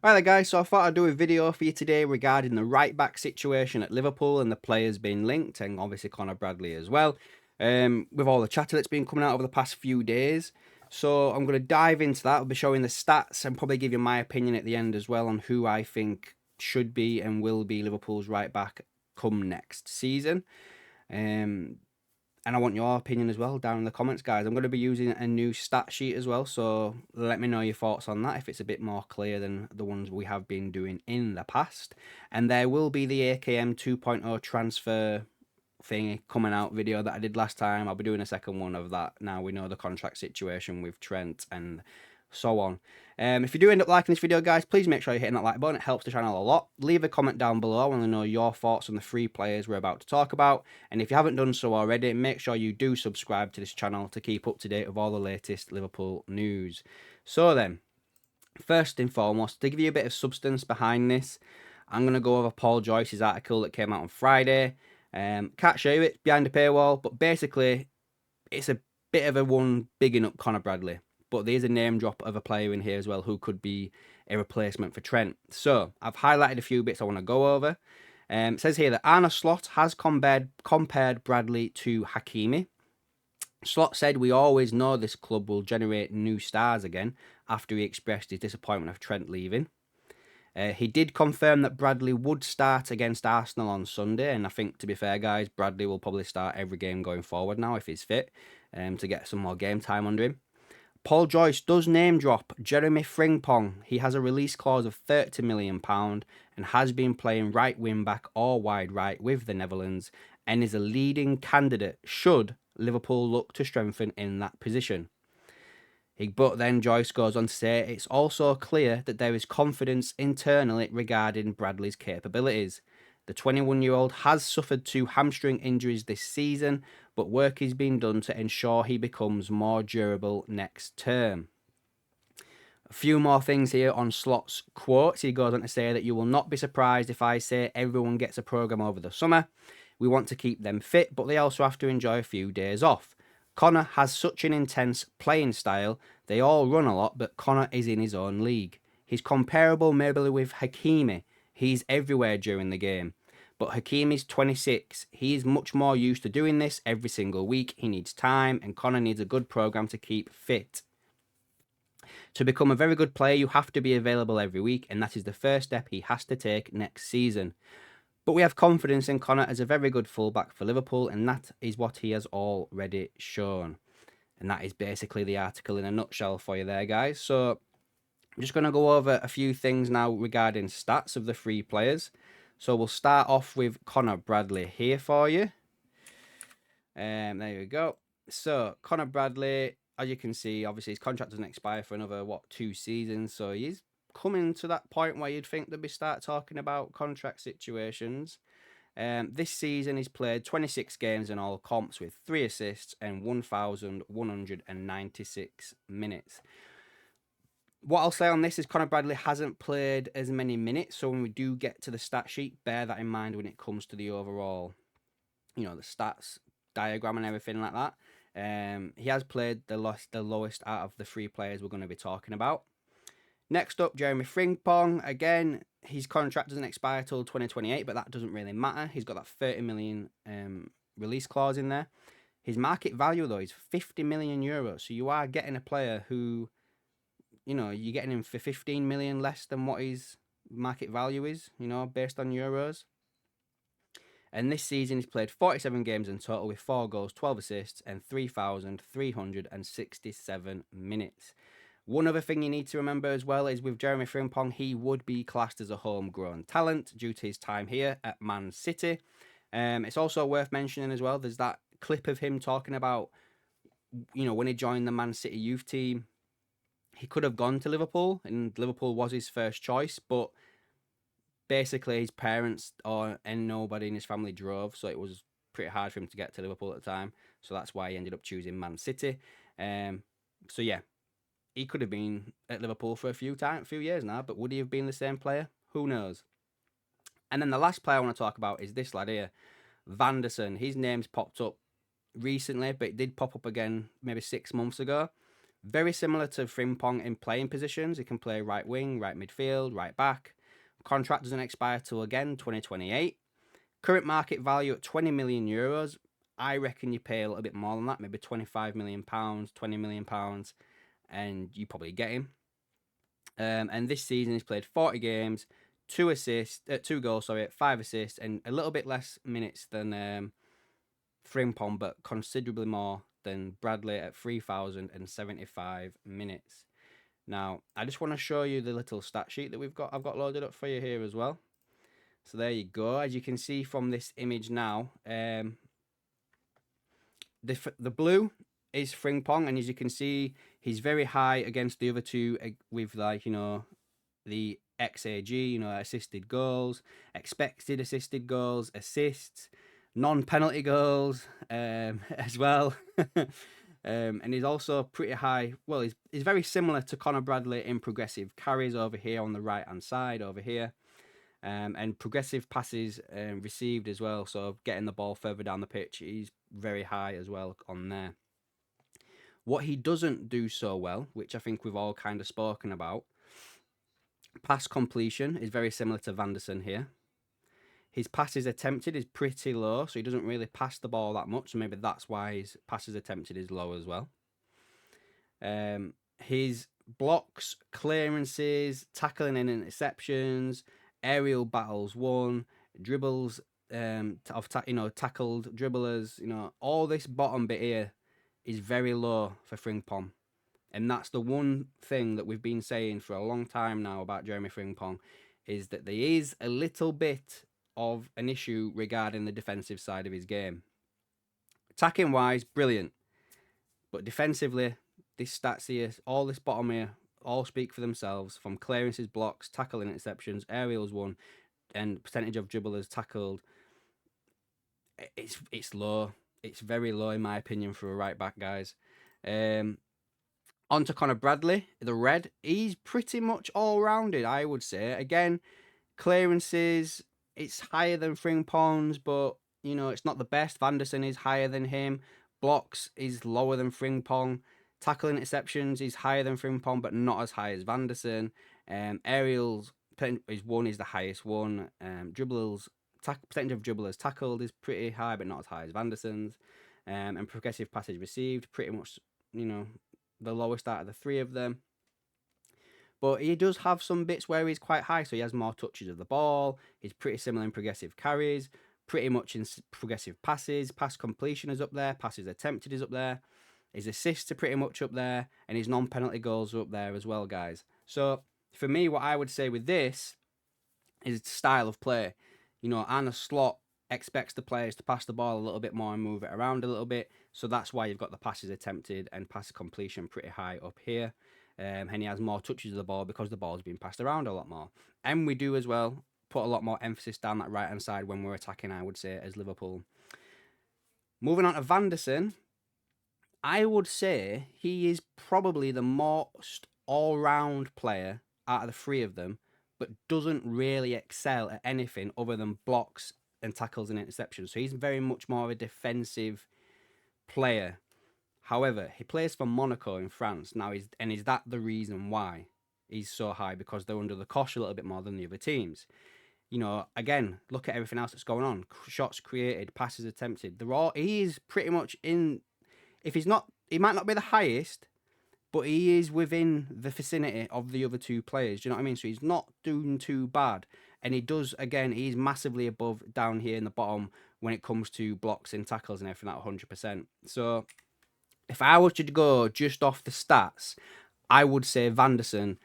Alright guys, so I thought I'd do a video for you today regarding the right back situation at Liverpool and the players being linked, and obviously Conor Bradley as well, with all the chatter that's been coming out over the past few days. So I'm going to dive into that. I'll be showing the stats and probably give you my opinion at the end as well on who I think should be and will be Liverpool's right back come next season. And I want your opinion as well down in the comments, guys. I'm going to be using a new stat sheet as well, so let me know your thoughts on that if it's a bit more clear than the ones we have been doing in the past. And there will be the AKM 2.0 transfer thingy coming out video that I did last time. I'll be doing a second one of that now we know the contract situation with Trent and so on. If you do end up liking this video, guys, please make sure you're hitting that like button. It helps the channel a lot. Leave a comment down below. I want to know your thoughts on the three players we're about to talk about. And if you haven't done so already, make sure you do subscribe to this channel to keep up to date with all the latest Liverpool news. So then, first and foremost, to give you a bit of substance behind this, I'm going to go over Paul Joyce's article that came out on Friday. Can't show you it behind the paywall, but basically, it's a bit of a one bigging up Conor Bradley. But there's a name drop of a player in here as well who could be a replacement for Trent. So I've highlighted a few bits I want to go over. It says here that Arne Slot has compared Bradley to Hakimi. Slot said, "We always know this club will generate new stars again," after he expressed his disappointment of Trent leaving. He did confirm that Bradley would start against Arsenal on Sunday, and I think, to be fair, guys, Bradley will probably start every game going forward now if he's fit, to get some more game time under him. Paul Joyce does name drop Jeremy Frimpong. He has a release clause of £30 million and has been playing right wing back or wide right with the Netherlands and is a leading candidate should Liverpool look to strengthen in that position. But then Joyce goes on to say it's also clear that there is confidence internally regarding Bradley's capabilities. The 21-year-old has suffered 2 hamstring injuries this season, but work is being done to ensure he becomes more durable next term. A few more things here on Slot's quotes. He goes on to say that you will not be surprised if I say everyone gets a programme over the summer. We want to keep them fit, but they also have to enjoy a few days off. Conor has such an intense playing style. They all run a lot, but Conor is in his own league. He's comparable maybe with Hakimi. He's everywhere during the game. But Hakimi's 26. He is much more used to doing this every single week. He needs time, and Conor needs a good programme to keep fit. To become a very good player, you have to be available every week, and that is the first step he has to take next season. But we have confidence in Conor as a very good fullback for Liverpool, and that is what he has already shown. And that is basically the article in a nutshell for you there, guys. So I'm just going to go over a few things now regarding stats of the three players. So we'll start off with Conor Bradley here for you. There we go. So Conor Bradley, as you can see, obviously his contract doesn't expire for another, 2 seasons. So he's coming to that point where you'd think they'd be start talking about contract situations. This season he's played 26 games in all comps with 3 assists and 1,196 minutes. What I'll say on this is Conor Bradley hasn't played as many minutes, so when we do get to the stat sheet, bear that in mind when it comes to the overall, the stats diagram and everything like that. He has played the lowest out of the 3 players we're going to be talking about. Next up, Jeremy Frimpong. Again, his contract doesn't expire till 2028, but that doesn't really matter. He's got that 30 million release clause in there. His market value, though, is 50 million euros. So you are getting a player who, you're getting him for 15 million less than what his market value is, based on euros. And this season, he's played 47 games in total with 4 goals, 12 assists, and 3,367 minutes. One other thing you need to remember as well is with Jeremy Frimpong, he would be classed as a homegrown talent due to his time here at Man City. It's also worth mentioning as well, there's that clip of him talking about, when he joined the Man City youth team, he could have gone to Liverpool, and Liverpool was his first choice, but basically his parents and nobody in his family drove, so it was pretty hard for him to get to Liverpool at the time. So that's why he ended up choosing Man City. So yeah, he could have been at Liverpool for a few years now, but would he have been the same player? Who knows? And then the last player I want to talk about is this lad here, Vanderson. His name's popped up recently, but it did pop up again maybe 6 months ago. Very similar to Frimpong in playing positions. He can play right wing, right midfield, right back. Contract doesn't expire till again 2028. Current market value at 20 million euros. I reckon you pay a little bit more than that, maybe 25 million pounds, 20 million pounds, and you probably get him. And this season he's played 40 games, 2 goals, 5 assists, and a little bit less minutes than Frimpong, but considerably more than Bradley at 3,075 minutes. Now, I just want to show you the little stat sheet that I've got loaded up for you here as well. So there you go. As you can see from this image now, the blue is Frimpong, and as you can see, he's very high against the other two with, like, the XAG, assisted goals, expected assisted goals, assists, non-penalty goals, as well. And he's also pretty high. Well, he's very similar to Conor Bradley in progressive carries over here on the right-hand side over here. And progressive passes received as well, so getting the ball further down the pitch, he's very high as well on there. What he doesn't do so well, which I think we've all kind of spoken about, pass completion is very similar to Vanderson here. His passes attempted is pretty low, so he doesn't really pass the ball that much, so maybe that's why his passes attempted is low as well. His blocks, clearances, tackling and interceptions, aerial battles won, dribbles tackled dribblers, all this bottom bit here is very low for Frimpong. And that's the one thing that we've been saying for a long time now about Jeremy Frimpong, is that there is a little bit of an issue regarding the defensive side of his game. Attacking wise, brilliant. But defensively, these stats here, all this bottom here, all speak for themselves, from clearances, blocks, tackling interceptions, aerials won, and percentage of dribblers tackled. It's low. It's very low in my opinion for a right back, guys. On to Conor Bradley, the red. He's pretty much all rounded, I would say. Again, clearances, it's higher than Frimpong's, but it's not the best. Vanderson is higher than him. Blocks is lower than Frimpong. Tackling interceptions is higher than Frimpong, but not as high as Vanderson. Aerials is the highest one. Dribbles, percentage of dribblers tackled is pretty high, but not as high as Vanderson's. And progressive passage received, pretty much, the lowest out of the three of them. But he does have some bits where he's quite high, so he has more touches of the ball. He's pretty similar in progressive carries, pretty much in progressive passes. Pass completion is up there, passes attempted is up there. His assists are pretty much up there, and his non-penalty goals are up there as well, guys. So for me, what I would say with this is style of play. Arne Slot expects the players to pass the ball a little bit more and move it around a little bit. So that's why you've got the passes attempted and pass completion pretty high up here. And he has more touches of the ball because the ball's being passed around a lot more. And we do as well put a lot more emphasis down that right-hand side when we're attacking, I would say, as Liverpool. Moving on to Vanderson, I would say he is probably the most all-round player out of the three of them, but doesn't really excel at anything other than blocks and tackles and interceptions. So he's very much more of a defensive player. However, he plays for Monaco in France now. Is that the reason why he's so high? Because they're under the cosh a little bit more than the other teams. Again, look at everything else that's going on. Shots created, passes attempted. He is pretty much in. If he's not, he might not be the highest, but he is within the vicinity of the other two players. Do you know what I mean? So he's not doing too bad. And he's massively above down here in the bottom when it comes to blocks and tackles and everything at 100%. So if I were to go just off the stats, I would say Vanderson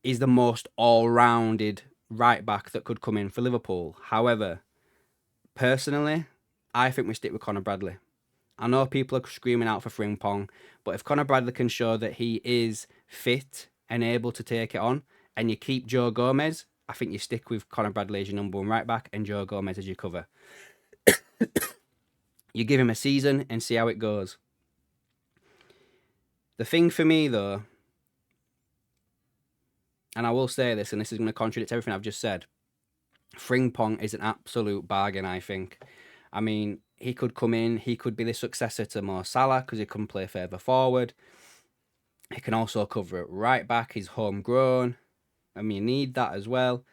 is the most all-rounded right back that could come in for Liverpool. However, personally, I think we stick with Conor Bradley. I know people are screaming out for Frimpong, but if Conor Bradley can show that he is fit and able to take it on, and you keep Joe Gomez, I think you stick with Conor Bradley as your number one right back and Joe Gomez as your cover. You give him a season and see how it goes. The thing for me, though, and I will say this, and this is going to contradict everything I've just said, Frimpong is an absolute bargain, I think. I mean, he could come in, he could be the successor to Mo Salah because he can play further forward. He can also cover it right back. He's homegrown. I mean, you need that as well.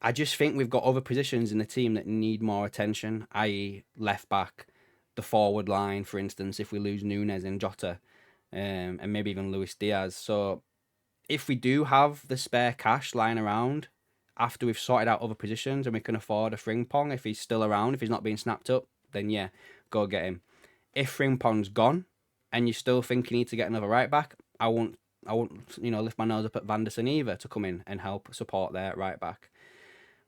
I just think we've got other positions in the team that need more attention, i.e., left back, the forward line, for instance, if we lose Nunes and Jota, and maybe even Luis Diaz. So if we do have the spare cash lying around after we've sorted out other positions and we can afford a Frimpong, if he's still around, if he's not being snapped up, then yeah, go get him. If Frimpong's gone and you still think you need to get another right back, I won't lift my nose up at Vanderson either to come in and help support their right back.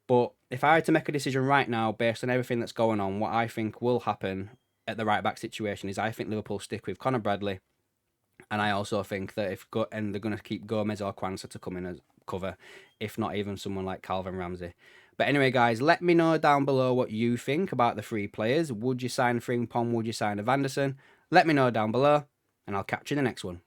But if I had to make a decision right now based on everything that's going on, what I think will happen at the right back situation is I think Liverpool stick with Conor Bradley, and I also think that they're going to keep Gomez or Kwanzaa to come in as cover, if not even someone like Calvin Ramsey. But anyway, guys, let me know down below what you think about the three players. Would you sign Frimpong? Would you sign a Vanderson? Let me know down below, and I'll catch you in the next one.